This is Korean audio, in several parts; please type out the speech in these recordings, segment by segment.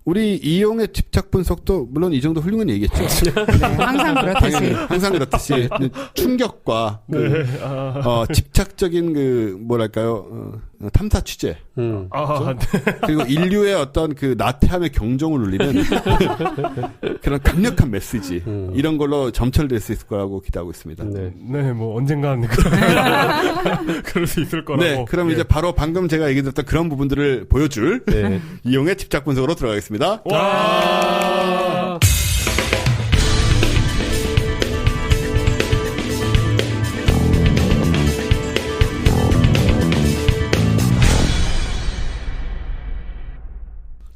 우리 이용의 집착 분석도 물론 이 정도 훌륭한 얘기겠죠. 네, 항상 그렇듯이. 항상 그렇듯이 충격과 집착적인 뭐랄까요 탐사 취재. 그렇죠? 그리고 인류의 어떤 그 나태함의 경종을 울리는 그런 강력한 메시지 이런 걸로 점철될 수 있을 거라고 기대하고 있습니다. 네, 뭐 언젠간 그럴 수 있을 거라고. 네, 그럼 이제 바로 방금 제가 얘기드렸던 그런 부분들을 보여줄 이용의 집착 분석으로 들어가겠습니다. 와.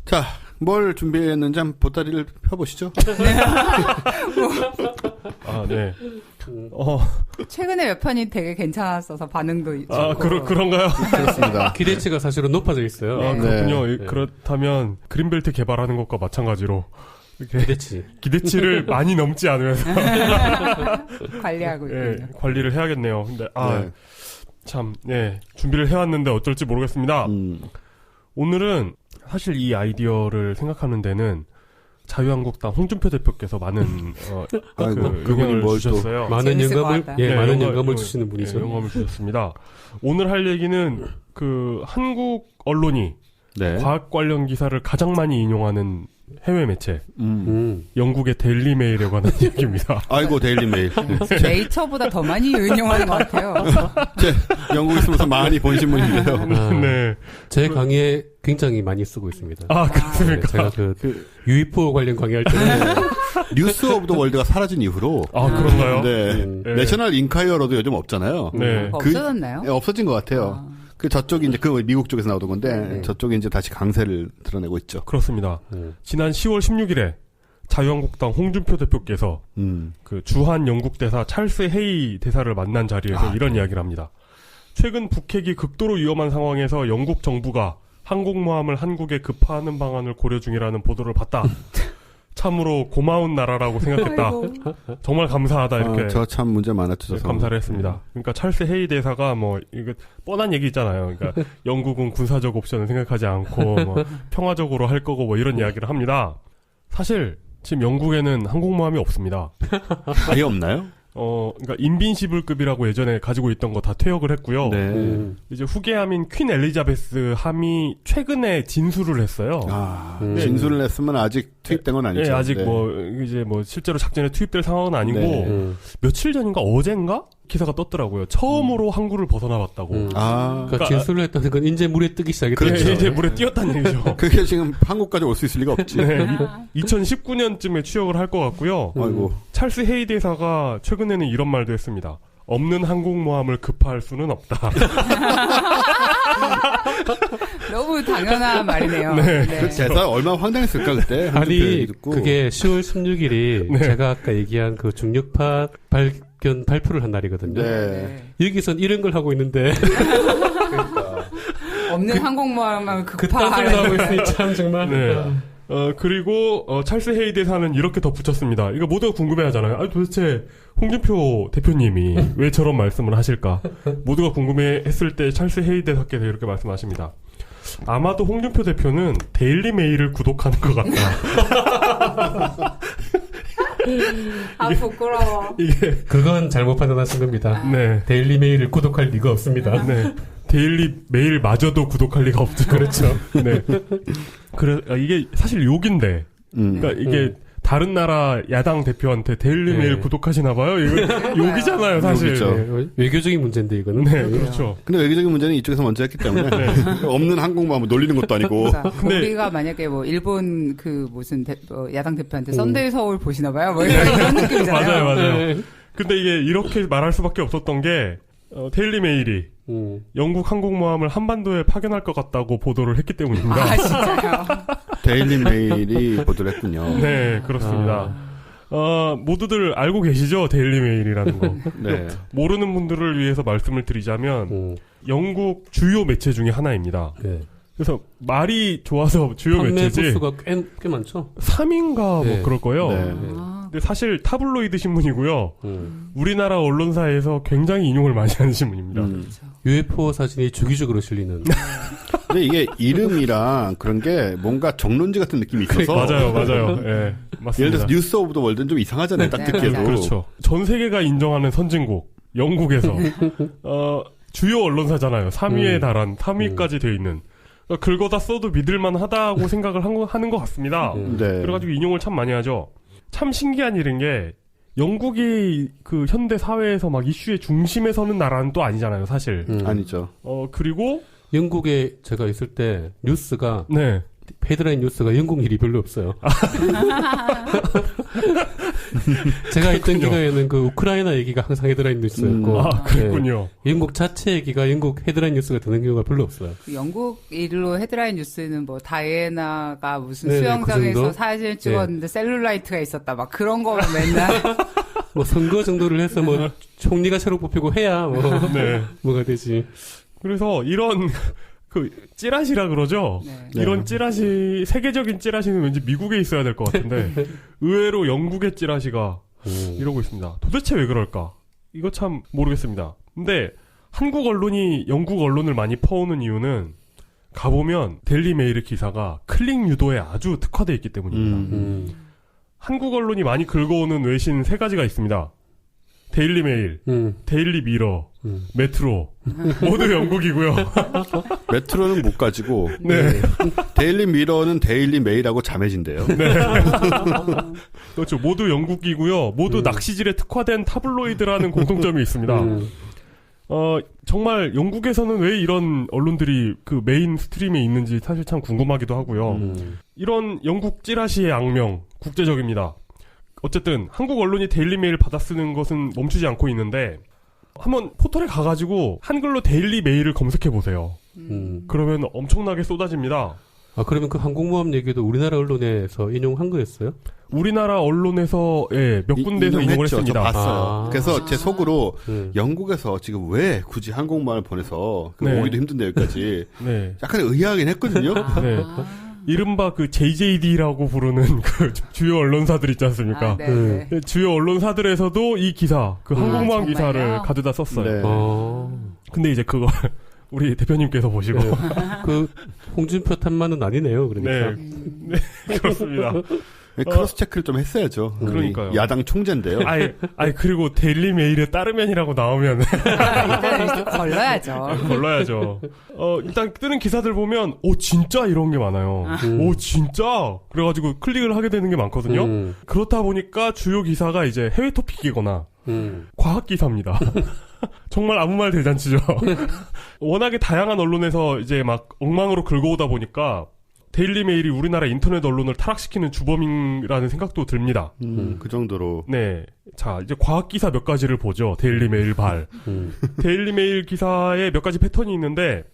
자, 뭘 준비했는지 한번 보따리를 펴보시죠. 네. 최근에 몇 편이 되게 괜찮았어서 반응도 있고. 그런가요? 그렇습니다. 기대치가 사실은 높아져 있어요. 그렇군요. 네. 그렇다면 그린벨트 개발하는 것과 마찬가지로 기대치를 많이 넘지 않으면서 관리하고 있군요. 관리를 해야겠네요. 근데 참, 준비를 해왔는데 어쩔지 모르겠습니다. 오늘은 사실 이 아이디어를 생각하는 데는 자유한국당 홍준표 대표께서 많은 의견을 주셨어요. 많은 영감을 많은 영감을 주시는 분이죠. 영감을 주셨습니다. 오늘 할 얘기는 한국 언론이 과학 관련 기사를 가장 많이 인용하는 해외 매체 영국의 데일리 메일에 관한 얘기입니다. 아이고 데일리 메일. 네이처보다 더 많이 인용하는 것 같아요. 영국에 있으면서 많이 본 신문인데요. 네, 제 강의에 굉장히 많이 쓰고 있습니다. 그렇습니까? 제가 UFO 관련 강의할 때는 뉴스 오브 더 월드가 사라진 이후로 그런가요? 네. 내셔널 인카이어로도 요즘 없잖아요. 네. 없어졌나요? 없어진 것 같아요. 저쪽이 이제 미국 쪽에서 나오던 건데 저쪽이 이제 다시 강세를 드러내고 있죠. 그렇습니다. 지난 10월 16일에 자유한국당 홍준표 대표께서 주한 영국 대사 찰스 헤이 대사를 만난 자리에서 이런 이야기를 합니다. 최근 북핵이 극도로 위험한 상황에서 영국 정부가 항공모함을 한국에 급파하는 방안을 고려 중이라는 보도를 봤다. 참으로 고마운 나라라고 생각했다. 정말 감사하다 이렇게. 저 참 문제 많았죠. 감사를 했습니다. 그러니까 찰스 헤이 대사가 이거 뻔한 얘기 있잖아요. 그러니까 영국은 군사적 옵션을 생각하지 않고 평화적으로 할 거고 이런 이야기를 합니다. 사실 지금 영국에는 항공모함이 없습니다. 아예 없나요? 그러니까 인빈시블급이라고 예전에 가지고 있던 거 다 퇴역을 했고요. 이제 후계함인 퀸 엘리자베스 함이 최근에 진수를 했어요. 진수를 했으면 아직 투입된 건 아니죠. 아직 실제로 작전에 투입될 상황은 아니고 며칠 전인가 어젠가 기사가 떴더라고요. 처음으로 항구를 벗어나봤다고. 그러니까 진수를 했다는 건 이제 물에 뜨기 시작했다. 그렇죠. 이제 물에 띄었다는 얘기죠. 그게 지금 한국까지 올 수 있을 리가 없지. 2019년쯤에 취역을 할 것 같고요. 아이고. 찰스 헤이 대사가 최근에는 이런 말도 했습니다. 없는 항공모함을 급파할 수는 없다. 너무 당연한 말이네요. 그 대사 얼마나 황당했을까 그때. 아니 그게 10월 16일이 제가 아까 얘기한 그 중력파 발표를 한 날이거든요. 여기선 이런 걸 하고 있는데 없는 항공모함을 급파하는 하고 있으니 참 정말. 그리고 찰스 헤이 대사는 이렇게 덧붙였습니다. 이거 모두가 궁금해하잖아요. 도대체 홍준표 대표님이 왜 저런 말씀을 하실까? 모두가 궁금해했을 때 찰스 헤이 대사께서 이렇게 말씀하십니다. 아마도 홍준표 대표는 데일리 메일을 구독하는 것 같다. 부끄러워. 그건 잘못 판단하신 겁니다. 데일리 메일을 구독할 리가 없습니다. 데일리 메일마저도 구독할 리가 없죠. 그렇죠. 이게 사실 욕인데. 그러니까 이게 다른 나라 야당 대표한테 데일리 메일 구독하시나 봐요. 이거 욕이잖아요, 사실. 외교적인 문제인데 이거는. 그렇죠. 근데 외교적인 문제는 이쪽에서 먼저 했기 때문에 없는 항공모함을 놀리는 것도 아니고. 근데 우리가 만약에 일본 야당 대표한테 썬데이 서울 보시나 봐요. 이런 느낌이잖아요. 맞아요. 근데 이게 이렇게 말할 수밖에 없었던 게 데일리 메일이 영국 항공모함을 한반도에 파견할 것 같다고 보도를 했기 때문입니다. 진짜요? 데일리 메일이 보도를 했군요. 네, 그렇습니다. 모두들 알고 계시죠? 데일리 메일이라는 거. 모르는 분들을 위해서 말씀을 드리자면 영국 주요 매체 중에 하나입니다. 그래서 말이 좋아서 주요 매체지. 판매 부수가 꽤 많죠? 3인가 그럴 거예요. 근데 사실 타블로이드 신문이고요. 우리나라 언론사에서 굉장히 인용을 많이 하는 신문입니다. UFO 사진이 주기적으로 실리는. 근데 이게 이름이랑 그런 게 뭔가 정론지 같은 느낌이 있어서. 맞아요. 예, 맞습니다. 예를 들어서 뉴스 오브 더 월드는 좀 이상하잖아요. 딱 듣기에도. 그렇죠. 전 세계가 인정하는 선진국, 영국에서, 주요 언론사잖아요. 3위에 달한, 3위까지 돼 있는. 그러니까 긁어다 써도 믿을만 하다고 생각을 하는 것 같습니다. 네. 그래가지고 인용을 참 많이 하죠. 참 신기한 일인 게, 영국이 그 현대 사회에서 막 이슈의 중심에 서는 나라는 또 아니잖아요, 사실. 아니죠. 그리고 영국에 제가 있을 때 뉴스가 네. 헤드라인 뉴스가 영국 일이 별로 없어요. 제가 있던 기간에는 그 우크라이나 얘기가 항상 헤드라인 뉴스였고. 그랬군요. 네. 영국 자체 얘기가 영국 헤드라인 뉴스가 되는 경우가 별로 없어요. 영국 일로 헤드라인 뉴스는 뭐 다이애나가 무슨 네네, 수영장에서 그 사진을 찍었는데 셀룰라이트가 있었다. 막 그런 거만 맨날. 뭐 선거 정도를 해서 뭐 총리가 새로 뽑히고 해야 뭐 네. 뭐가 되지. 그래서 이런 그 찌라시라 그러죠. 네. 이런 찌라시, 세계적인 찌라시는 왠지 미국에 있어야 될 것 같은데 의외로 영국의 찌라시가 이러고 있습니다. 도대체 왜 그럴까? 이거 참 모르겠습니다. 근데 한국 언론이 영국 언론을 많이 퍼오는 이유는 가보면 데일리 메일의 기사가 클릭 유도에 아주 특화되어 있기 때문입니다. 한국 언론이 많이 긁어오는 외신 3가지가 있습니다. 데일리 메일, 데일리 미러, 메트로 모두 영국이고요. 메트로는 못 가지고 네. 데일리 미러는 데일리 메일하고 자매진대요. 네. 그렇죠. 모두 영국이고요. 모두 낚시질에 특화된 타블로이드라는 공통점이 있습니다. 정말 영국에서는 왜 이런 언론들이 그 메인 스트림에 있는지 사실 참 궁금하기도 하고요. 이런 영국 찌라시의 악명 국제적입니다. 어쨌든 한국 언론이 데일리 메일 받아쓰는 것은 멈추지 않고 있는데 한번 포털에 가가지고 한글로 데일리 메일을 검색해보세요. 그러면 엄청나게 쏟아집니다. 그러면 그 항공모함 얘기도 우리나라 언론에서 인용한 거였어요? 우리나라 언론에서 몇 군데에서 인용을 했습니다. 저 봤어요. 그래서 제 속으로 영국에서 지금 왜 굳이 항공모함을 보내서 오기도 힘든데 여기까지 약간 의아하긴 했거든요. 네. 이른바 그 JJD라고 부르는 그 주요 언론사들 있지 않습니까? 주요 언론사들에서도 이 기사, 그 항공모함 기사를 가져다 썼어요. 근데 이제 그걸 우리 대표님께서 보시고 그 홍준표 탓만은 아니네요. 그러니까. 네, 그렇습니다. 크로스 체크를 좀 했어야죠. 그러니까요. 야당 총재인데요. 아니 그리고 데일리 메일에 따르면이라고 나오면 걸러야죠. 걸러야죠. 일단 뜨는 기사들 보면 진짜 이런 게 많아요. 진짜 그래가지고 클릭을 하게 되는 게 많거든요. 그렇다 보니까 주요 기사가 이제 해외 토픽이거나 과학 기사입니다. 정말 아무 말 대잔치죠. 워낙에 다양한 언론에서 이제 막 엉망으로 긁어오다 보니까 데일리 메일이 우리나라 인터넷 언론을 타락시키는 주범이라는 생각도 듭니다. 그 정도로. 네. 자, 이제 과학 기사 몇 가지를 보죠. 데일리 메일 발. 데일리 메일 기사에 몇 가지 패턴이 있는데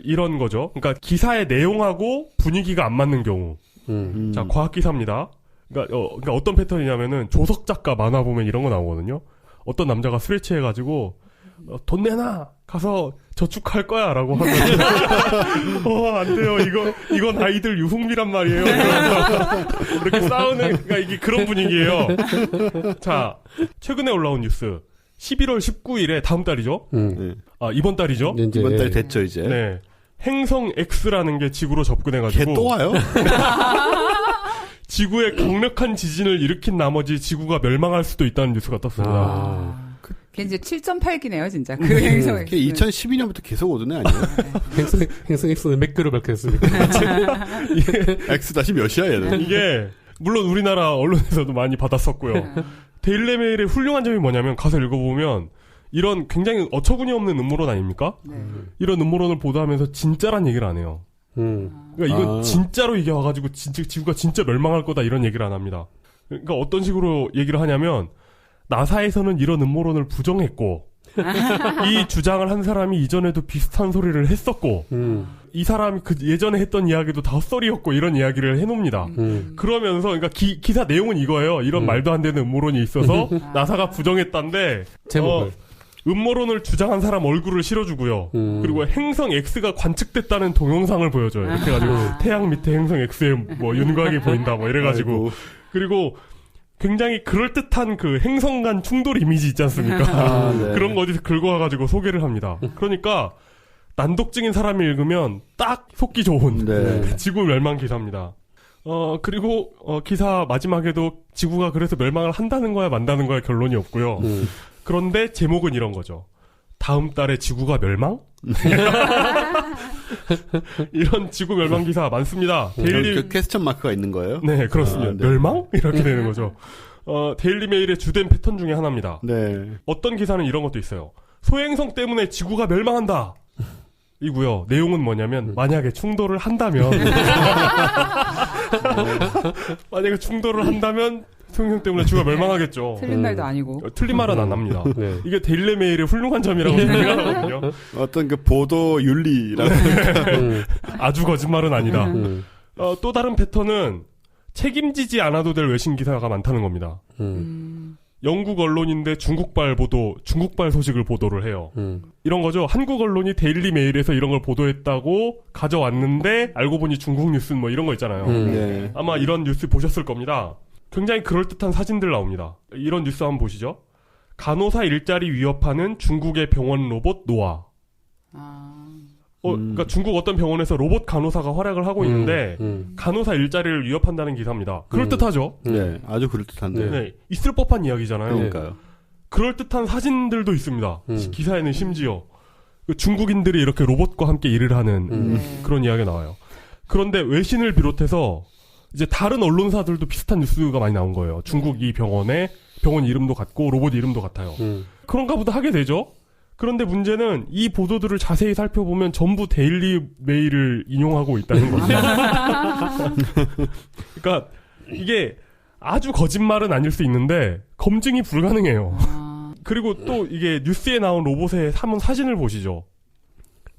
이런 거죠. 그러니까 기사의 내용하고 분위기가 안 맞는 경우. 자, 과학 기사입니다. 그러니까 어떤 패턴이냐면은 조석 작가 만화 보면 이런 거 나오거든요. 어떤 남자가 술 취해가지고 돈 내놔 가서 저축할 거야 라고 하면 안 돼요. 이건 아이들 유흥비란 말이에요. 이렇게 싸우는, 그러니까 이게 그런 분위기예요. 자, 최근에 올라온 뉴스 11월 19일에 다음 달이죠. 이번 달이죠. 이번 달 됐죠 이제. 네, 행성 X라는 게 지구로 접근해가지고 걔 또 와요? 지구에 강력한 지진을 일으킨 나머지 지구가 멸망할 수도 있다는 뉴스가 떴습니다. 걔 이제 7.8기네요, 진짜. 그 행성 X. 2012년부터 계속 오던 애 아니에요? 행성 X는 몇 개로 밝혔습니까? X 다시 몇이야, 얘는? 이게, 물론 우리나라 언론에서도 많이 받았었고요. 데일리 메일의 훌륭한 점이 뭐냐면, 가서 읽어보면, 이런 굉장히 어처구니 없는 음모론 아닙니까? 이런 음모론을 보도하면서 진짜란 얘기를 안 해요. 그러니까 이건 진짜로 이게 와가지고 지구가 진짜 멸망할 거다 이런 얘기를 안 합니다. 그러니까 어떤 식으로 얘기를 하냐면, 나사에서는 이런 음모론을 부정했고 이 주장을 한 사람이 이전에도 비슷한 소리를 했었고 이 사람이 그 예전에 했던 이야기도 다 헛소리였고 이런 이야기를 해놓습니다. 그러면서 그러니까 기사 내용은 이거예요. 이런 말도 안 되는 음모론이 있어서 나사가 부정했다는데 음모론을 주장한 사람 얼굴을 실어주고요. 그리고 행성 X가 관측됐다는 동영상을 보여줘요. 이렇게 해가지고 태양 밑에 행성 X의 뭐 윤곽이 보인다 뭐 이래가지고 그리고 굉장히 그럴듯한 그 행성간 충돌 이미지 있지 않습니까? 네. 그런 거 어디서 긁어와가지고 소개를 합니다. 그러니까 난독증인 사람이 읽으면 딱 속기 좋은 네. 지구 멸망 기사입니다. 그리고 기사 마지막에도 지구가 그래서 멸망을 한다는 거야 만다는 거야 결론이 없고요. 그런데 제목은 이런 거죠. 다음 달에 지구가 멸망? 이런 지구 멸망 기사 많습니다. 데일리 그 퀘스천 마크가 있는 거예요? 네, 그렇습니다. 네. 멸망? 이렇게 되는 거죠. 데일리 메일의 주된 패턴 중에 하나입니다. 네. 어떤 기사는 이런 것도 있어요. 소행성 때문에 지구가 멸망한다. 이고요. 내용은 뭐냐면 만약에 충돌을 한다면 만약에 충돌을 한다면 소행성 때문에 지구가 멸망하겠죠. 틀린 말도 아니고. 틀린 말은 안 합니다. 네. 이게 데일리 메일의 훌륭한 점이라고 생각하거든요. 어떤 그 보도 윤리라고 아주 거짓말은 아니다. 또 다른 패턴은 책임지지 않아도 될 외신 기사가 많다는 겁니다. 영국 언론인데 중국발 소식을 보도를 해요. 이런 거죠. 한국 언론이 데일리 메일에서 이런 걸 보도했다고 가져왔는데 알고 보니 중국 뉴스 뭐 이런 거 있잖아요. 네. 아마 이런 뉴스 보셨을 겁니다. 굉장히 그럴듯한 사진들 나옵니다. 이런 뉴스 한번 보시죠. 간호사 일자리 위협하는 중국의 병원 로봇 노아. 그러니까 중국 어떤 병원에서 로봇 간호사가 활약을 하고 있는데 간호사 일자리를 위협한다는 기사입니다. 그럴듯하죠? 네, 아주 그럴듯한데. 네, 있을 법한 이야기잖아요. 그러니까요. 그럴듯한 사진들도 있습니다. 기사에는 심지어 중국인들이 이렇게 로봇과 함께 일을 하는 그런 이야기가 나와요. 그런데 외신을 비롯해서 이제 다른 언론사들도 비슷한 뉴스가 많이 나온 거예요. 중국 이 병원 이름도 같고 로봇 이름도 같아요. 그런가 보다 하게 되죠. 그런데 문제는 이 보도들을 자세히 살펴보면 전부 데일리 메일을 인용하고 있다는 겁니다. 그러니까 이게 아주 거짓말은 아닐 수 있는데 검증이 불가능해요. 그리고 또 이게 뉴스에 나온 로봇의 사진을 보시죠.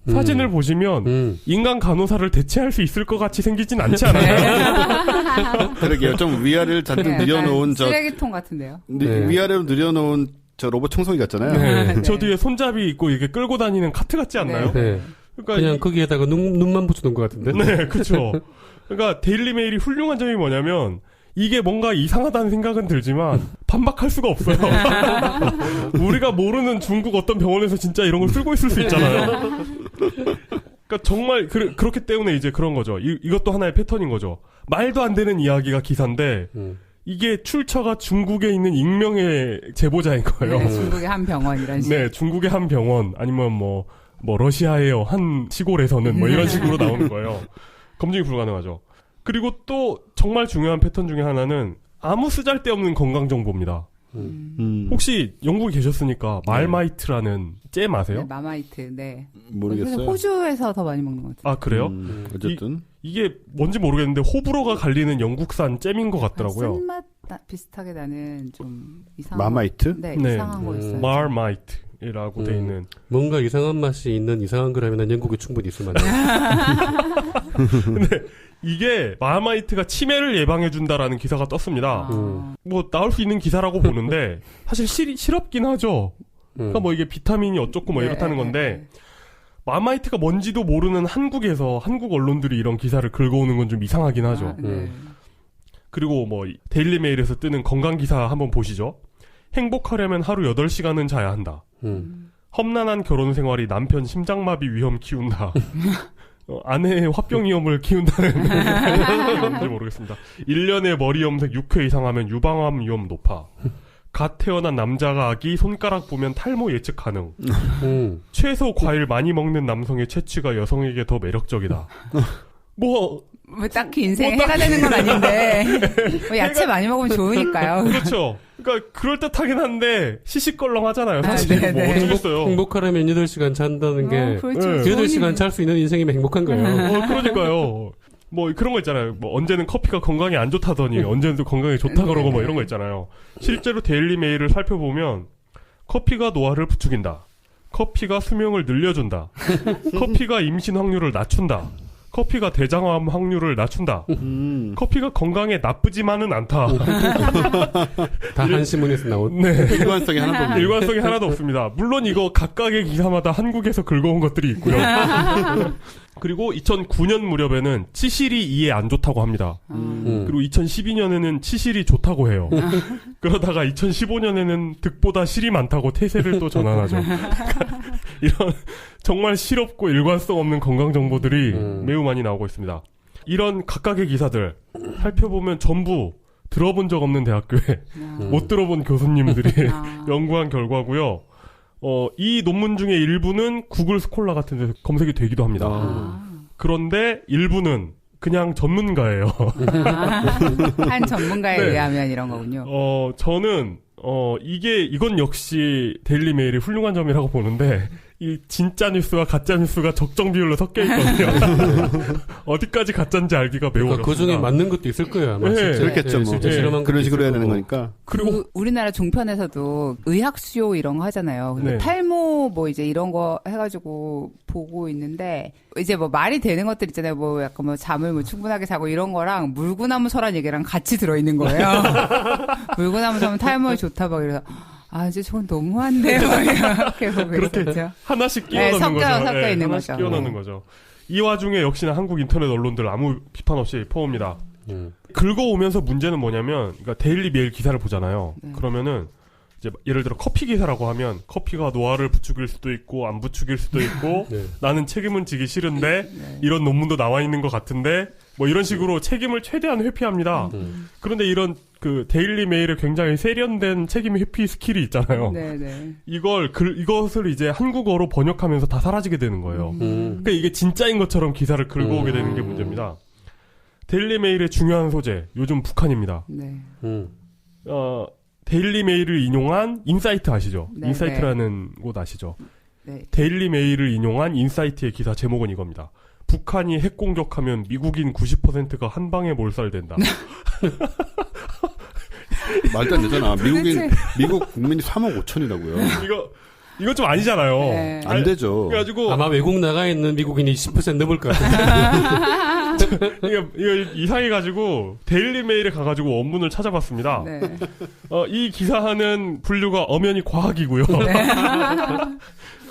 사진을 보시면 인간 간호사를 대체할 수 있을 것 같이 생기진 않지 않아요? 그러게요. 좀 위아래를 잔뜩 늘여놓은 쓰레기통 같은데요. 위아래로 늘여놓은 저 로봇 청소기 같잖아요. 네. 저 뒤에 손잡이 있고 이게 끌고 다니는 카트 같지 않나요? 네. 그러니까 그냥 거기에다가 눈만 붙여놓은 것 같은데. 네, 그렇죠. 그러니까 데일리 메일이 훌륭한 점이 뭐냐면 이게 뭔가 이상하다는 생각은 들지만 반박할 수가 없어요. 우리가 모르는 중국 어떤 병원에서 진짜 이런 걸 쓰고 있을 수 있잖아요. 그러니까 정말 그렇기 때문에 이제 그런 거죠. 이것도 하나의 패턴인 거죠. 말도 안 되는 이야기가 기사인데 이게 출처가 중국에 있는 익명의 제보자인 거예요. 네, 중국의 한 병원 이런 식으로. 네, 중국의 한 병원 아니면 뭐 러시아의 한 시골에서는 뭐 이런 식으로 나오는 거예요. 검증이 불가능하죠. 그리고 또 정말 중요한 패턴 중에 하나는 아무 쓰잘데없는 건강 정보입니다. 혹시 영국에 계셨으니까 말마이트라는 잼 아세요? 네, 마마이트. 네. 모르겠어요. 호주에서 더 많이 먹는 것 같아요. 아, 그래요? 어쨌든 이게 뭔지 모르겠는데 호불호가 갈리는 영국산 잼인 것 같더라고요. 쓴맛 비슷하게 나는 좀 이상한 마마이트? 네, 이상한 거 있어요. 말마이트라고 돼 있는 뭔가 이상한 맛이 있는 이상한 거라면 난 영국에 충분히 있을 만해요. 근데 이게 말마이트가 치매를 예방해준다라는 기사가 떴습니다. 뭐 나올 수 있는 기사라고 보는데 사실 실없긴 하죠. 그러니까 뭐 이게 비타민이 어쩌고 뭐 이렇다는 건데 말마이트가 뭔지도 모르는 한국 언론들이 이런 기사를 긁어오는 건 좀 이상하긴 하죠. 그리고 뭐 데일리 메일에서 뜨는 건강 기사 한번 보시죠. 행복하려면 하루 8시간은 자야 한다. 험난한 결혼 생활이 남편 심장마비 위험 키운다. 아내의 화병 위험을 키운다는 뭔지 모르겠습니다. 1년에 머리 염색 6회 이상 하면 유방암 위험 높아. 갓 태어난 남자가 아기 손가락 보면 탈모 예측 가능. 채소 과일 많이 먹는 남성의 체취가 여성에게 더 매력적이다. 뭐 딱히 인생에 해가 되는 건 아닌데 뭐 야채 많이 먹으면 좋으니까요. 그렇죠. 그러니까 그럴듯하긴 한데 시시껄렁하잖아요. 사실 뭐 어쩌겠어요. 행복하려면 8시간 잔다는 게 그렇죠. 8시간 잘 수 있는 인생이면 행복한 거예요. 그러니까요. 뭐 그런 거 있잖아요. 뭐 언제는 커피가 건강에 안 좋다더니 언제는 또 건강에 좋다 그러고 뭐 이런 거 있잖아요. 실제로 데일리 메일을 살펴보면 커피가 노화를 부추긴다. 커피가 수명을 늘려준다. 커피가 임신 확률을 낮춘다. 커피가 대장암 확률을 낮춘다. 커피가 건강에 나쁘지만은 않다. 다 한신문에서 나온. 네. 일관성이 하나도 없습니다. 일관성이 하나도 없습니다. 물론 이거 각각의 기사마다 한국에서 긁어온 것들이 있고요. 그리고 2009년 무렵에는 치실이 이에 안 좋다고 합니다. 그리고 2012년에는 치실이 좋다고 해요. 그러다가 2015년에는 득보다 실이 많다고 태세를 또 전환하죠. 이런 정말 실없고 일관성 없는 건강 정보들이 매우 많이 나오고 있습니다. 이런 각각의 기사들 살펴보면 전부 들어본 적 없는 대학교에 못 들어본 교수님들이 연구한 결과고요. 이 논문 중에 일부는 구글 스콜라 같은 데서 검색이 되기도 합니다. 그런데 일부는 그냥 전문가예요. 한 전문가에 네. 의하면 이런 거군요. 저는 이건 역시 데일리 메일의 훌륭한 점이라고 보는데 이 진짜 뉴스와 가짜 뉴스가 적정 비율로 섞여 있거든요. 어디까지 가짜인지 알기가 매우 어렵습니다. 그 중에 맞는 것도 있을 거예요. 아마. 네. 그렇겠죠. 뭐. 실제 실험한 그런 것도 식으로 해야 있을 되는 거고. 거니까. 그리고 우리나라 종편에서도 의학 수요 이런 거 하잖아요. 근데 네. 탈모 뭐 이제 이런 거 해가지고 보고 있는데 이제 뭐 말이 되는 것들 있잖아요. 뭐 약간 뭐 잠을 뭐 충분하게 자고 이런 거랑 물구나무 서란 얘기랑 같이 들어있는 거예요. 물구나무 서면 탈모에 좋다 막 이래서 이제 저건 너무한데요. 이렇게 보고 그렇게 있었죠. 하나씩 끼워 넣는 섞여 거죠. 섞여 있는 하나씩 거죠. 끼워 넣는 거죠. 이 와중에 역시나 한국 인터넷 언론들 아무 비판 없이 퍼옵니다. 긁어오면서 문제는 뭐냐면, 그러니까 데일리 메일 기사를 보잖아요. 그러면은 이제 예를 들어 커피 기사라고 하면 커피가 노화를 부추길 수도 있고 안 부추길 수도 있고 나는 책임은 지기 싫은데 이런 논문도 나와 있는 것 같은데 뭐 이런 식으로 책임을 최대한 회피합니다. 그런데 이런 그 데일리 메일에 굉장히 세련된 책임 회피 스킬이 있잖아요. 네네. 이것을 이제 한국어로 번역하면서 다 사라지게 되는 거예요. 그러니까 이게 진짜인 것처럼 기사를 긁어오게 되는 게 문제입니다. 데일리 메일의 중요한 소재, 요즘 북한입니다. 네. 데일리 메일을 인용한 인사이트 아시죠? 네, 인사이트라는 곳 아시죠? 네. 데일리 메일을 인용한 인사이트의 기사 제목은 이겁니다. 북한이 핵 공격하면 미국인 90%가 한 방에 몰살된다. 말도 안 되잖아. 미국 국민이 3억 5천이라고요. 이거 좀 아니잖아요. 네. 안 되죠. 그래가지고 아마 외국 나가 있는 미국인이 10% 넘을 것 같은데. 이거 이상해가지고 데일리 메일에 가가지고 원문을 찾아봤습니다. 네. 이 기사하는 분류가 엄연히 과학이고요.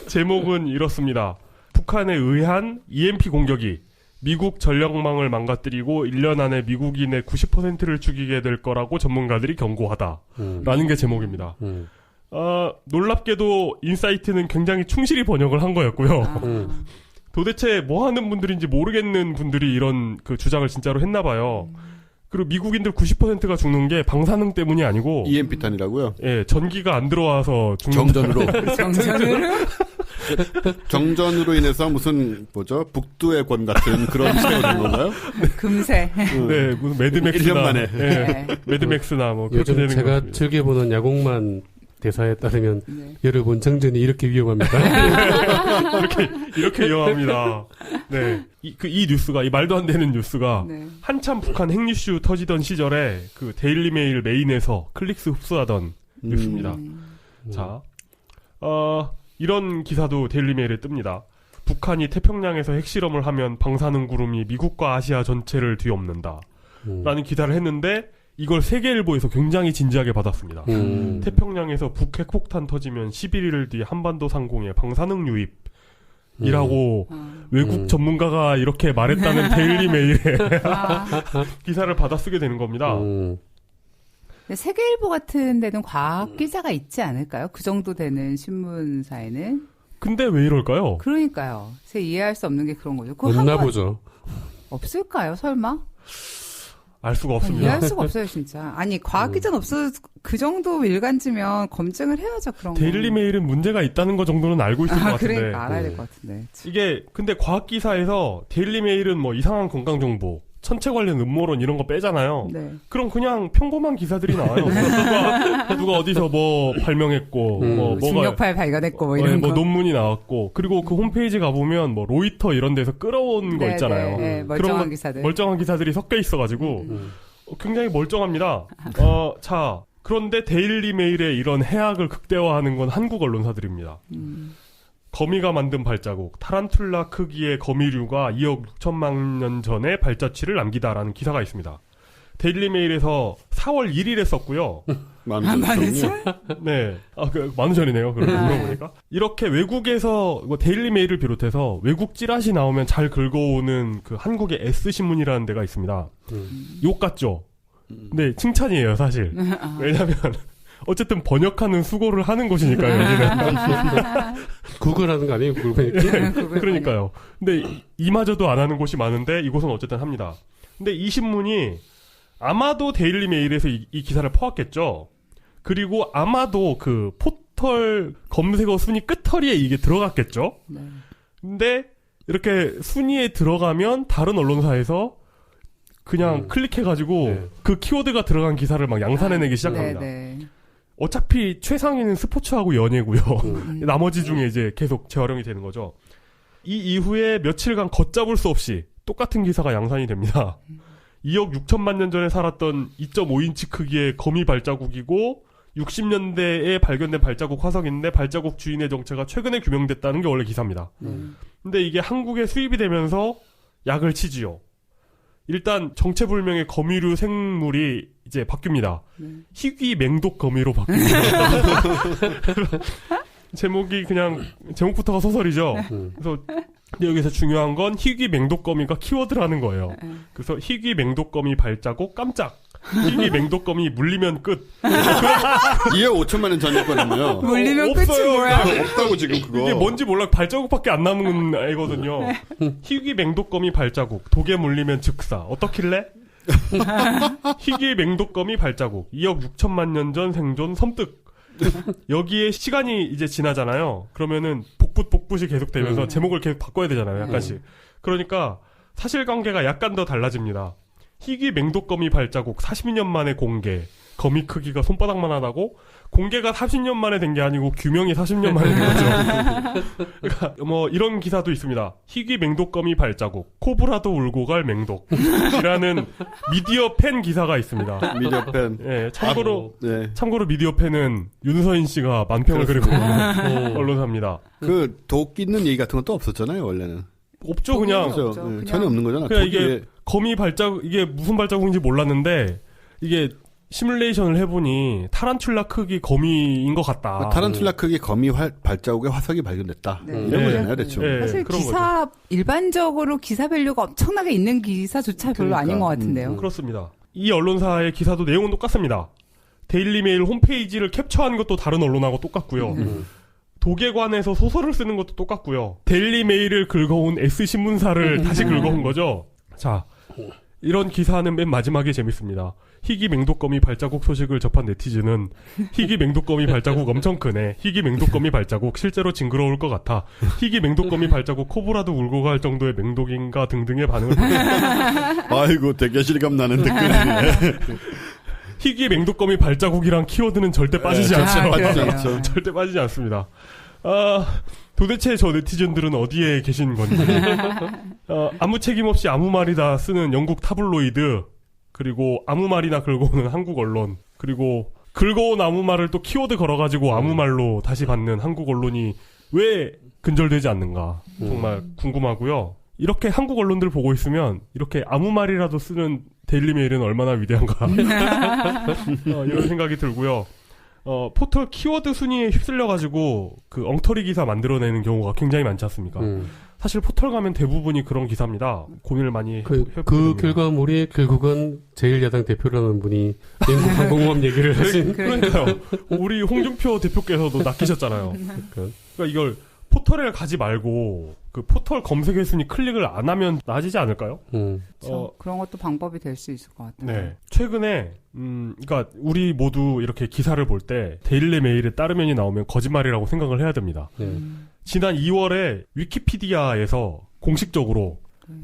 제목은 이렇습니다. 북한에 의한 EMP 공격이 미국 전력망을 망가뜨리고 1년 안에 미국인의 90%를 죽이게 될 거라고 전문가들이 경고하다. 라는 게 제목입니다. 놀랍게도 인사이트는 굉장히 충실히 번역을 한 거였고요. 도대체 뭐 하는 분들인지 모르겠는 분들이 이런 그 주장을 진짜로 했나 봐요. 그리고 미국인들 90%가 죽는 게 방사능 때문이 아니고 EMP탄이라고요? 예, 전기가 안 들어와서 죽는 정전으로. 정전으로 인해서 무슨 북두의 권 같은 그런 시대가 된 건가요? 금세. 네, 무슨 매드맥스나 1년 만에. 예, 매드맥스나 뭐 그렇게 요즘 되는 제가 것 즐겨보는 야곡만 대사에 따르면 여러분 정전이 이렇게 위험합니다. 이렇게 위험합니다. 네, 이 뉴스가 이 말도 안 되는 뉴스가 한참 북한 핵 이슈 터지던 시절에 그 데일리 메일 메인에서 클릭수 흡수하던 뉴스입니다. 자, 이런 기사도 데일리 메일에 뜹니다. 북한이 태평양에서 핵실험을 하면 방사능 구름이 미국과 아시아 전체를 뒤엎는다. 라는 기사를 했는데 이걸 세계일보에서 굉장히 진지하게 받았습니다. 태평양에서 북핵폭탄 터지면 11일 뒤 한반도 상공에 방사능 유입이라고 외국 전문가가 이렇게 말했다는 데일리 메일에 기사를 받아쓰게 되는 겁니다. 세계일보 같은 데는 과학 기자가 있지 않을까요? 그 정도 되는 신문사에는. 근데 왜 이럴까요? 그러니까요. 제가 이해할 수 없는 게 그런 거죠. 없나 보죠. 없을까요? 설마? 알 수가 없습니다. 이해할 수가 없어요, 진짜. 아니, 과학 기자는 없어도 그 정도 일간지면 검증을 해야죠, 그런 거. 데일리 메일은 문제가 있다는 거 정도는 알고 있을 것 같은데. 그러니까 알아야 될 것 같은데. 이게 근데 과학 기사에서 데일리 메일은 뭐 이상한 건강 정보, 천체 관련 음모론 이런 거 빼잖아요. 네. 그럼 그냥 평범한 기사들이 나와요. 누가 어디서 뭐 발명했고, 뭐가 중력파를 발견했고, 뭐 이런 거. 뭐 논문이 나왔고, 그리고 그 홈페이지 가보면 뭐 로이터 이런 데서 끌어온 거 있잖아요. 네, 멀쩡한 기사들. 멀쩡한 기사들이 섞여 있어가지고 굉장히 멀쩡합니다. 자, 그런데 데일리 메일의 이런 해악을 극대화하는 건 한국 언론사들입니다. 거미가 만든 발자국, 타란툴라 크기의 거미류가 2억 6천만 년 전에 발자취를 남기다라는 기사가 있습니다. 데일리메일에서 4월 1일에 썼고요. 만우절? 네. 만우절이네요. 그러고 이렇게 외국에서, 데일리메일을 비롯해서 외국 찌라시 나오면 잘 긁어오는 그 한국의 S신문이라는 데가 있습니다. 욕 같죠? 네, 칭찬이에요, 사실. 왜냐면, 어쨌든 번역하는 수고를 하는 곳이니까요, 여기는. 구글하는 거 아니에요, 구글. 네, 그러니까요. 근데 이마저도 안 하는 곳이 많은데 이곳은 어쨌든 합니다. 근데 이 신문이 아마도 데일리메일에서 이 기사를 퍼왔겠죠. 그리고 아마도 그 포털 검색어 순위 끝터리에 이게 들어갔겠죠. 네. 근데 이렇게 순위에 들어가면 다른 언론사에서 그냥 클릭해가지고 그 키워드가 들어간 기사를 막 양산해내기 시작합니다. 어차피 최상위는 스포츠하고 연예고요. 나머지 중에 이제 계속 재활용이 되는 거죠. 이 이후에 며칠간 걷잡을 수 없이 똑같은 기사가 양산이 됩니다. 2억 6천만 년 전에 살았던 2.5인치 크기의 거미 발자국이고 60년대에 발견된 발자국 화석인데 발자국 주인의 정체가 최근에 규명됐다는 게 원래 기사입니다. 근데 이게 한국에 수입이 되면서 약을 치지요. 일단 정체불명의 거미류 생물이 이제 바뀝니다. 희귀 맹독 거미로 바뀝니다. 제목이 그냥 제목부터가 소설이죠. 그래서 여기서 중요한 건 희귀 맹독거미가 키워드라는 거예요. 그래서 희귀 맹독거미 발자국 깜짝. 희귀 맹독거미 물리면 끝. 2억 5천만 년 전일 거라며요. 물리면 끝이 뭐야? 없다고 지금 그거. 이게 뭔지 몰라. 발자국밖에 안 남은 애거든요. 희귀 맹독거미 발자국. 독에 물리면 즉사. 어떻길래? 희귀 맹독거미 발자국. 2억 6천만 년 전 생존 섬뜩. 여기에 시간이 이제 지나잖아요. 그러면은 복붙이 계속되면서 제목을 계속 바꿔야 되잖아요. 약간씩. 그러니까 사실관계가 약간 더 달라집니다. 희귀 맹독거미 발자국 40년 만에 공개. 거미 크기가 손바닥만 하다고? 공개가 40년 만에 된 게 아니고 규명이 40년 만에 된 거죠. 그러니까 뭐 이런 기사도 있습니다. 희귀 맹독거미 발자국. 코브라도 울고 갈 맹독. 이라는 미디어 팬 기사가 있습니다. 미디어 팬. 네, 참고로 미디어 팬은 윤서인 씨가 만평을 그리고 있는 언론사입니다. 그 독 있는 얘기 같은 건 또 없었잖아요, 원래는. 없죠, 그냥. 네, 전혀 없는 거잖아. 그냥 이게 거미 발자국, 이게 무슨 발자국인지 몰랐는데, 이게 시뮬레이션을 해보니 타란툴라 크기 거미인 것 같다. 타란툴라 크기 거미 발자국의 화석이 발견됐다. 이런 거잖아요, 대충. 사실 기사, 일반적으로 기사 밸류가 엄청나게 있는 기사조차 별로 아닌 것 같은데요. 그렇습니다. 이 언론사의 기사도 내용은 똑같습니다. 데일리메일 홈페이지를 캡처한 것도 다른 언론하고 똑같고요. 독에 관해서 소설을 쓰는 것도 똑같고요. 데일리메일을 긁어온 S신문사를 다시 긁어온 거죠. 자, 이런 기사는 맨 마지막에 재밌습니다. 희귀 맹독거미 발자국 소식을 접한 네티즌은 희귀 맹독거미 발자국 엄청 크네. 희귀 맹독거미 발자국 실제로 징그러울 것 같아. 희귀 맹독거미 발자국 코브라도 울고 갈 정도의 맹독인가 등등의 반응을 아이고 되게 실감 나는 댓글이네. 희귀 맹독거미 발자국이란 키워드는 절대 빠지지 않죠. 빠지지 않죠. 절대 빠지지 않습니다. 도대체 저 네티즌들은 어디에 계신 건지. 아무 책임 없이 아무 말이다 쓰는 영국 타블로이드, 그리고 아무 말이나 긁어오는 한국 언론, 그리고 긁어온 아무 말을 또 키워드 걸어가지고 아무 말로 다시 받는 한국 언론이 왜 근절되지 않는가 정말 궁금하고요. 이렇게 한국 언론들 보고 있으면 이렇게 아무 말이라도 쓰는 데일리메일은 얼마나 위대한가 이런 생각이 들고요. 포털 키워드 순위에 휩쓸려가지고 그 엉터리 기사 만들어내는 경우가 굉장히 많지 않습니까? 사실 포털 가면 대부분이 그런 기사입니다. 고민을 많이 해보게 그 결과물이 결국은 제1야당 대표라는 분이 영국 항공모함 얘기를 하신. 그러니까요. 우리 홍준표 대표께서도 낚이셨잖아요. 그러니까 이걸 포털에 가지 말고 그 포털 검색어 순위 클릭을 안 하면 나아지지 않을까요? 그런 것도 방법이 될 수 있을 것 같아요. 네. 최근에 그러니까 우리 모두 이렇게 기사를 볼 때 데일리메일에 따르면이 나오면 거짓말이라고 생각을 해야 됩니다. 지난 2월에 위키피디아에서 공식적으로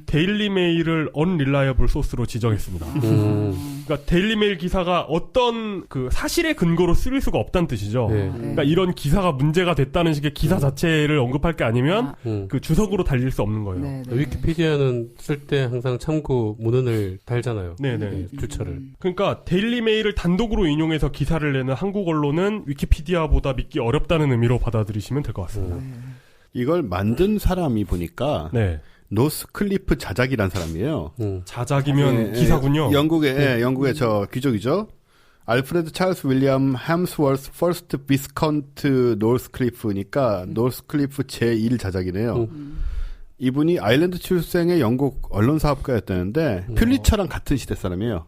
데일리메일을 unreliable 소스로 지정했습니다. 그러니까 데일리메일 기사가 어떤 그 사실의 근거로 쓰일 수가 없다는 뜻이죠. 그러니까 이런 기사가 문제가 됐다는 식의 기사 자체를 언급할 게 아니면 그 주석으로 달릴 수 없는 거예요. 위키피디아는 쓸 때 항상 참고 문헌을 달잖아요. 네네. 주처를. 그러니까 데일리메일을 단독으로 인용해서 기사를 내는 한국 언론은 위키피디아보다 믿기 어렵다는 의미로 받아들이시면 될 것 같습니다. 이걸 만든 사람이 보니까 네. 노스클리프 자작이란 사람이에요. 자작이면 기사군요. 영국의 저 귀족이죠. 알프레드 찰스 윌리엄 햄스워스 퍼스트 비스컨트 노스클리프니까 노스클리프 제1 자작이네요. 이분이 아일랜드 출생의 영국 언론사업가였다는데 퓰리처랑 같은 시대 사람이에요.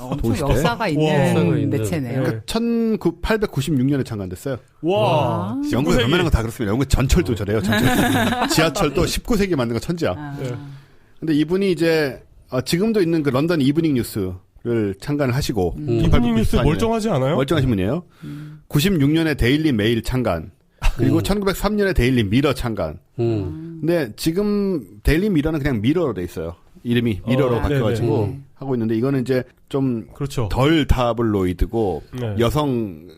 엄청 역사가 있는 매체네요. 그러니까 1896년에 창간됐어요. 와. 영국에 웬만한 거 다 그렇습니다. 영국 전철도 저래요. 전철. 지하철도 19세기에 만든 거 천지야. 근데 이분이 이제 지금도 있는 그 런던 이브닝 뉴스를 창간을 하시고 이브닝 뉴스 멀쩡하지 않아요? 멀쩡하신 분이에요. 96년에 데일리 메일 창간. 그리고 1903년에 데일리 미러 창간. 근데 지금 데일리 미러는 그냥 미러로 돼 있어요. 이름이 미러로 바뀌어가지고 하고 있는데 이거는 이제 좀 그렇죠. 덜 타블로이드고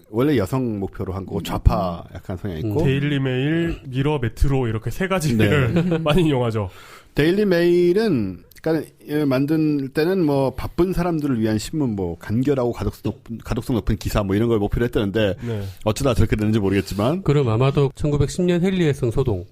원래 여성 목표로 한 거고 좌파 약간 성향이 있고. 데일리 메일, 미러, 메트로 이렇게 세 가지를 많이 이용하죠. 데일리 메일은 그러니까 만들 때는 뭐 바쁜 사람들을 위한 신문 뭐 간결하고 가독성 높은 기사 뭐 이런 걸 목표로 했다는데 어쩌다 저렇게 됐는지 모르겠지만 그럼 아마도 1910년 헨리에성 소동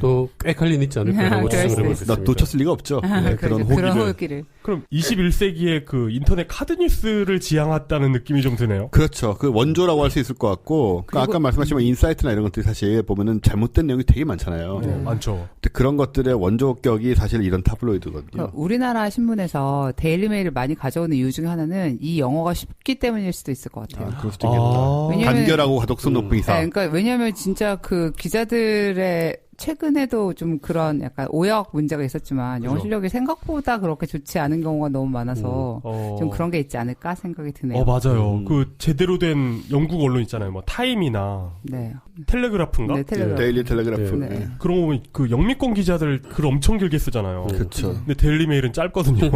또 꽤 관련 있지 않을까라고 추정을 해보겠습니다. 놓쳤을 리가 없죠. 그런 호기를. 그럼 21세기에 그 인터넷 카드 뉴스를 지향했다는 느낌이 좀 드네요. 그렇죠. 그 원조라고 할 수 있을 것 같고 아까 말씀하신 인사이트나 이런 것들이 사실 보면은 잘못된 내용이 되게 많잖아요. 많죠. 근데 그런 것들의 원조격이 사실 이런 타블로이드거든요. 우리나라 신문에서 데일리 메일을 많이 가져오는 이유 중에 하나는 이 영어가 쉽기 때문일 수도 있을 것 같아요. 그럴 수도 있겠다. 간결하고 가독성 높은 기사. 그러니까 왜냐하면 진짜 그 기자들의 최근에도 좀 그런 약간 오역 문제가 있었지만 영어 실력이 생각보다 그렇게 좋지 않은 경우가 너무 많아서 좀 그런 게 있지 않을까 생각이 드네요. 맞아요. 그 제대로 된 영국 언론 있잖아요. 뭐 타임이나 텔레그라프인가? 네, 데일리 텔레그래프. 그런 거 보면 그 영미권 기자들 글 엄청 길게 쓰잖아요. 그렇죠. 근데 데일리 메일은 짧거든요.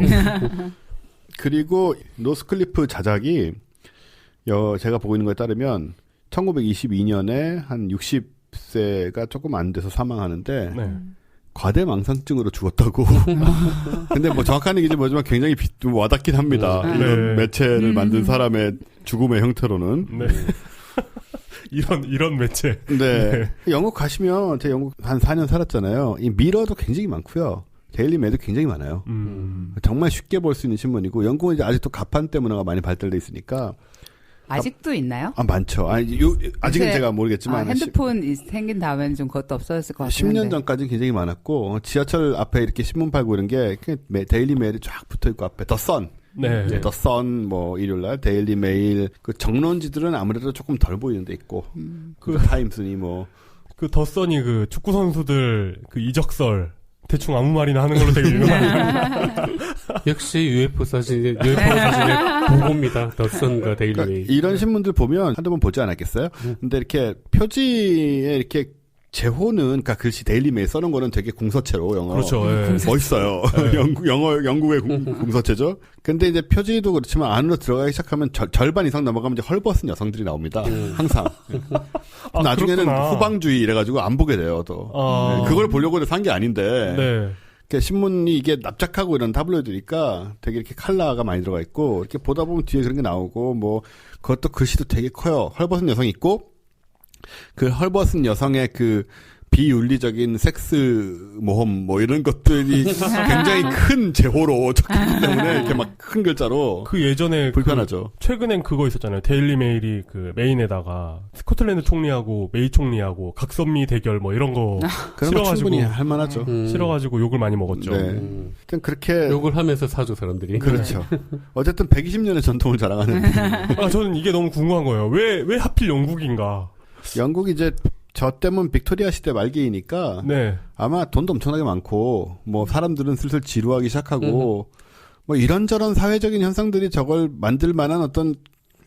그리고 노스클리프 자작이 제가 보고 있는 거에 따르면 1922년에 한 60세가 조금 안 돼서 사망하는데 과대망상증으로 죽었다고. 근데 뭐 정확한 얘기지 뭐지만 굉장히 좀 와닿긴 합니다. 이런 매체를 만든 사람의 죽음의 형태로는. 이런 매체. 영국 가시면 제가 영국 한 4년 살았잖아요. 이 미러도 굉장히 많고요. 데일리 메일도 굉장히 많아요. 정말 쉽게 볼 수 있는 신문이고 영국은 이제 아직도 가판대 문화가 많이 발달돼 있으니까. 아직도 있나요? 많죠. 아직은 제가 모르겠지만. 핸드폰 생긴 다음에는 좀 그것도 없어졌을 것 같은데. 10년 전까지는 굉장히 많았고, 지하철 앞에 이렇게 신문 팔고 이런 게, 데일리 메일이 쫙 붙어 있고 앞에, 더 선. 더 선, 뭐, 일요일날, 데일리 메일. 그 정론지들은 아무래도 조금 덜 보이는 데 있고, 그 타임스니 뭐. 그 더 선이 그 축구 선수들 그 이적설. 대충 아무 말이나 하는 걸로 되게 유명합니다. 역시 UFO 사진의 보고입니다. 더선과 데일리 메일. 그러니까 이런 신문들 보면 한두 번 보지 않았겠어요? 근데 이렇게 표지에 이렇게 제호는, 그러니까 글씨 데일리 메일 써놓은 거는 되게 궁서체로 영어. 그렇죠. 멋있어요. 영국의 궁서체죠. 근데 이제 표지도 그렇지만 안으로 들어가기 시작하면 절반 이상 넘어가면 이제 헐벗은 여성들이 나옵니다. 항상. 나중에는 그렇구나. 후방주의 이래가지고 안 보게 돼요, 또. 그걸 보려고 산 게 아닌데. 신문이 이게 납작하고 이런 타블로이드니까 되게 이렇게 컬러가 많이 들어가 있고, 이렇게 보다 보면 뒤에 그런 게 나오고, 뭐, 그것도 글씨도 되게 커요. 헐벗은 여성이 있고, 그 헐벗은 여성의 그 비윤리적인 섹스 모험 뭐 이런 것들이 굉장히 큰 제호로 적혀있기 때문에 이렇게 막 큰 글자로 그 예전에 불편하죠. 최근엔 그거 있었잖아요. 데일리 메일이 그 메인에다가 스코틀랜드 총리하고 메이 총리하고 각선미 대결 뭐 이런 거 그런 거 충분히 할 만하죠. 싫어가지고 욕을 많이 먹었죠. 하여튼 그렇게 욕을 하면서 사죠 사람들이. 그렇죠. 어쨌든 120년의 전통을 자랑하는. 저는 이게 너무 궁금한 거예요. 왜 하필 영국인가? 영국이 이제 저 때문 빅토리아 시대 말기이니까 아마 돈도 엄청나게 많고 뭐 사람들은 슬슬 지루하기 시작하고 뭐 이런저런 사회적인 현상들이 저걸 만들 만한 어떤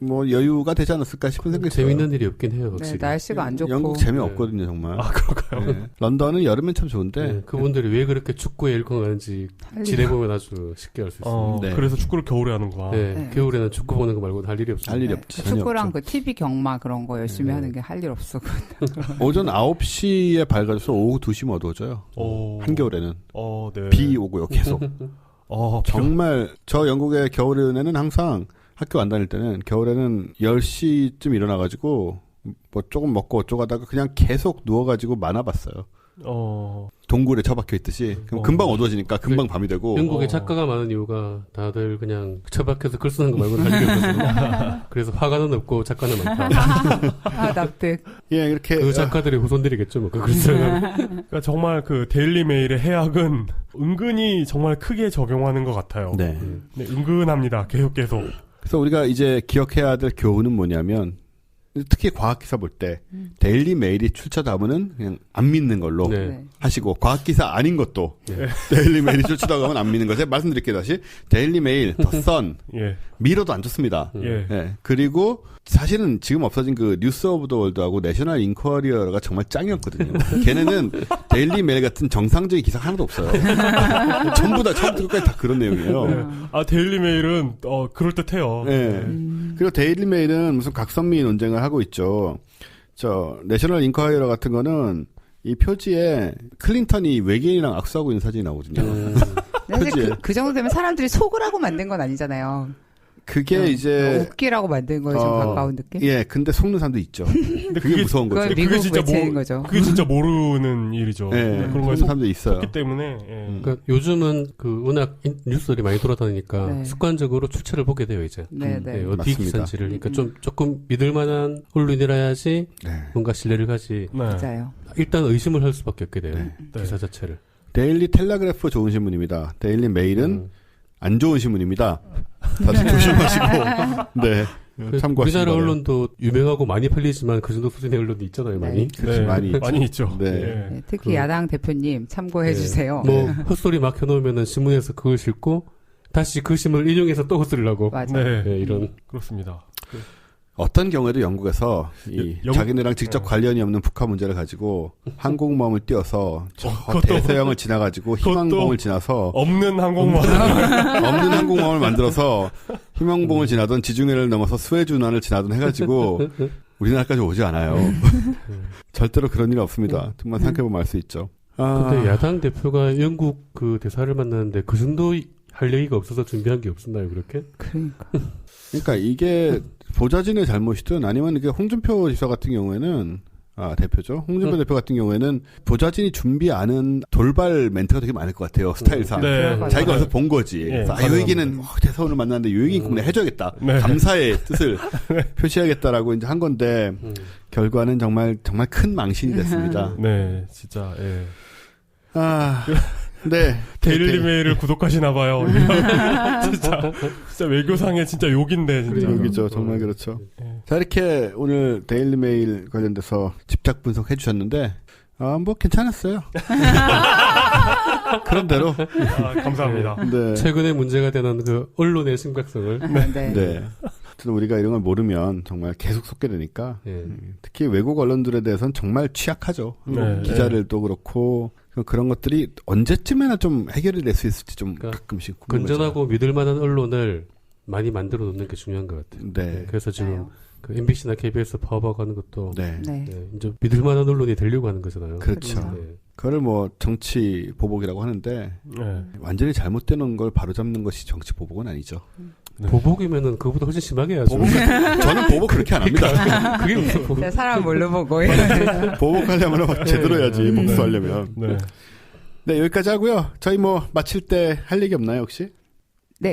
뭐 여유가 되지 않았을까 싶은 생각이 들어요. 재밌는 일이 없긴 해요, 확실히. 날씨가 안 좋고. 영국 재미없거든요, 정말. 그럴까요? 런던은 여름엔 참 좋은데. 그분들이 왜 그렇게 축구에 일광하는지 지내보면 아주 쉽게 알 수 있습니다. 그래서 축구를 겨울에 하는구나. 겨울에는 축구 보는 거 말고는 할 일이 없어요. 할 일이 없죠. 축구랑 그 TV 경마 그런 거 열심히 하는 게 할 일 없어. 오전 9시에 밝아져서 오후 2시면 어두워져요. 한겨울에는. 비 오고요, 계속. 정말 저 영국의 겨울에는 항상 학교 안 다닐 때는 겨울에는 10시쯤 일어나가지고 뭐 조금 먹고 어쩌고 하다가 그냥 계속 누워가지고 만화 봤어요. 동굴에 처박혀 있듯이. 그럼 금방 어두워지니까 금방 밤이 되고. 영국에 작가가 많은 이유가 다들 그냥 처박혀서 글 쓰는 거 말고는 할 일이 없거든요. 그래서 화가는 없고 작가는 많다. 납득. 예, 이렇게. 그 작가들의 후손들이겠죠, 뭐. 글 쓰는. 그러니까 정말 그 데일리메일의 해악은 은근히 정말 크게 적용하는 것 같아요. 네. 네, 은근합니다. 계속. 그래서 우리가 이제 기억해야 될 교훈은 뭐냐면, 특히 과학기사 볼 때 데일리 메일이 출처다면은 그냥 안 믿는 걸로 하시고 과학기사 아닌 것도 데일리 메일이 출처다고 하면 안 믿는 거. 제가 말씀드릴게요 다시. 데일리 메일, 더 선, 미러도 안 좋습니다. 그리고 사실은 지금 없어진 그 뉴스 오브 더 월드하고 내셔널 인쿼리어가 정말 짱이었거든요. 걔네는 데일리 메일 같은 정상적인 기사 하나도 없어요. 전부 다 처음부터 끝까지 다 그런 내용이에요. 데일리 메일은 그럴듯해요. 그리고 데일리 메일은 무슨 각선미 논쟁을 하고 있죠. 내셔널 인쿼리어 같은 거는 이 표지에 클린턴이 외계인이랑 악수하고 있는 사진이 나오거든요. 사실 그 정도 되면 사람들이 속으라고 만든 건 아니잖아요. 그게 이제 웃기라고 만든 거에 좀 가까운 느낌? 예, 근데 속는 사람도 있죠. 근데 그게 무서운 거죠. 그게 진짜 거죠. 그게 진짜 모르는 일이죠. 그런 거에 사람들이 있어요. 그렇기 때문에. 그러니까 요즘은 워낙 뉴스들이 많이 돌아다니니까 습관적으로 출처를 보게 돼요 이제. 어디 기사인지를. 그러니까 조금 믿을만한 언론이라야지 뭔가 신뢰를 가지. 맞아요. 일단 의심을 할 수밖에 없게 돼요. 기사 자체를. 데일리 텔레그래프 좋은 신문입니다. 데일리 메일은 안 좋은 신문입니다. 다들 조심하시고, 참고하시고. 우리나라 언론도 유명하고 많이 팔리지만 그 정도 수준의 언론도 있잖아요, 많이. 많이 있죠. 특히 야당 대표님 참고해주세요. 헛소리 막 해놓으면은 신문에서 그걸 싣고 다시 그 신문을 인용해서 또 헛소리를 하고. 맞아요. 이런. 그렇습니다. 어떤 경우에도 영국에서 자기네랑 직접 관련이 없는 북한 문제를 가지고 항공모함을 띄워서 대서양을 지나가지고 희망봉을 지나서 없는 항공모함을 만들어서 희망봉을 지나던 지중해를 넘어서 스웨즈 운하를 지나던 해가지고 우리나라까지 오지 않아요. 절대로 그런 일이 없습니다. 정말 생각해보면 알 수 있죠. 근데 야당 대표가 영국 그 대사를 만났는데 그 정도 할 얘기가 없어서 준비한 게 없었나요, 그렇게? 그러니까 이게 보좌진의 잘못이든 아니면 이게 홍준표 지사 같은 경우에는 대표죠. 홍준표 대표 같은 경우에는 보좌진이 준비 안 한 돌발 멘트가 되게 많을 것 같아요. 스타일상. 자기가 와서 본 거지. 요 얘기는 대사원을 만났는데 요 얘기는 꼭 내가 해줘야겠다. 감사의 뜻을 표시하겠다라고 이제 한 건데 결과는 정말 큰 망신이 됐습니다. 진짜. 데일리 메일을 구독하시나봐요. 진짜 외교상의 진짜 욕인데, 진짜. 욕이죠. 정말 그렇죠. 자, 이렇게 오늘 데일리 메일 관련돼서 집착 분석해 주셨는데, 괜찮았어요. 그런 대로. 감사합니다. 최근에 문제가 되는 그 언론의 심각성을. 우리가 이런 걸 모르면 정말 계속 속게 되니까, 특히 외국 언론들에 대해서는 정말 취약하죠. 기자들도 그렇고, 그런 것들이 언제쯤에나 좀 해결이 될 수 있을지 좀 가끔씩 궁금해져요. 건전하고 믿을 만한 언론을 많이 만들어 놓는 게 중요한 것 같아요. 그래서 지금 그 MBC나 KBS 파업하고 하는 것도 이제 믿을 만한 언론이 되려고 하는 거잖아요. 그렇죠. 그걸 정치 보복이라고 하는데 완전히 잘못되는 걸 바로잡는 것이 정치 보복은 아니죠. 보복이면은 그거보다 훨씬 심하게 해야죠. 저는 보복 그렇게 안 합니다. 그게 무슨 보복? 사람 뭘로 보고. 보복하려면 제대로 해야지, 복수하려면. 여기까지 하고요. 저희 마칠 때 할 얘기 없나요, 혹시?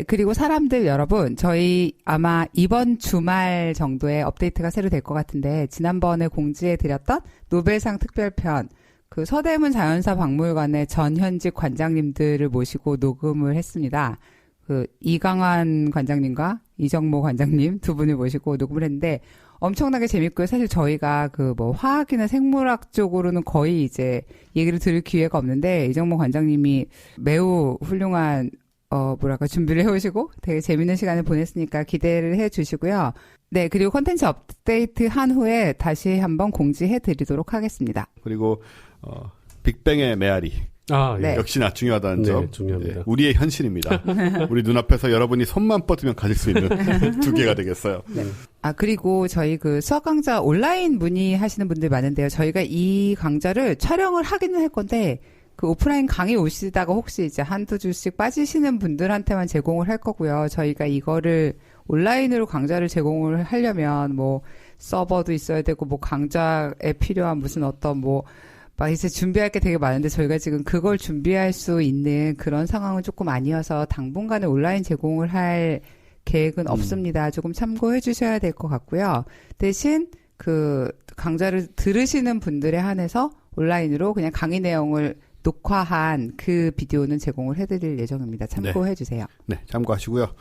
그리고 사람들 여러분, 저희 아마 이번 주말 정도에 업데이트가 새로 될 것 같은데, 지난번에 공지해드렸던 노벨상 특별편, 그 서대문 자연사 박물관의 전현직 관장님들을 모시고 녹음을 했습니다. 그 이강환 관장님과 이정모 관장님 두 분을 모시고 녹음을 했는데 엄청나게 재밌고요. 사실 저희가 화학이나 생물학 쪽으로는 거의 이제 얘기를 들을 기회가 없는데 이정모 관장님이 매우 훌륭한 준비를 해오시고 되게 재밌는 시간을 보냈으니까 기대를 해주시고요. 그리고 콘텐츠 업데이트 한 후에 다시 한번 공지해드리도록 하겠습니다. 그리고 빅뱅의 메아리. 역시나 중요하다는 점. 중요합니다. 우리의 현실입니다. 우리 눈앞에서 여러분이 손만 뻗으면 가질 수 있는 두 개가 되겠어요. 그리고 저희 그 수학 강좌 온라인 문의하시는 분들 많은데요. 저희가 이 강좌를 촬영을 하기는 할 건데, 그 오프라인 강의 오시다가 혹시 이제 한두 주씩 빠지시는 분들한테만 제공을 할 거고요. 저희가 이거를 온라인으로 강좌를 제공을 하려면 서버도 있어야 되고 강좌에 필요한 무슨 어떤 막 이제 준비할 게 되게 많은데 저희가 지금 그걸 준비할 수 있는 그런 상황은 조금 아니어서 당분간은 온라인 제공을 할 계획은 없습니다. 조금 참고해 주셔야 될 것 같고요. 대신 그 강좌를 들으시는 분들에 한해서 온라인으로 그냥 강의 내용을 녹화한 그 비디오는 제공을 해드릴 예정입니다. 참고해 주세요. 네, 참고하시고요.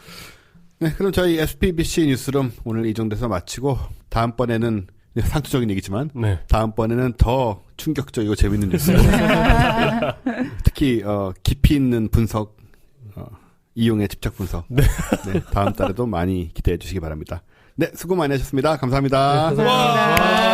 네, 그럼 저희 SPBC 뉴스룸 오늘 이 정도에서 마치고 다음번에는 상투적인 얘기지만 네. 다음번에는 더 충격적이고 재밌는 뉴스 특히 깊이 있는 분석 이용의 집착 분석 네. 네, 다음 달에도 많이 기대해 주시기 바랍니다. 네, 수고 많이 하셨습니다. 감사합니다. 네, 감사합니다.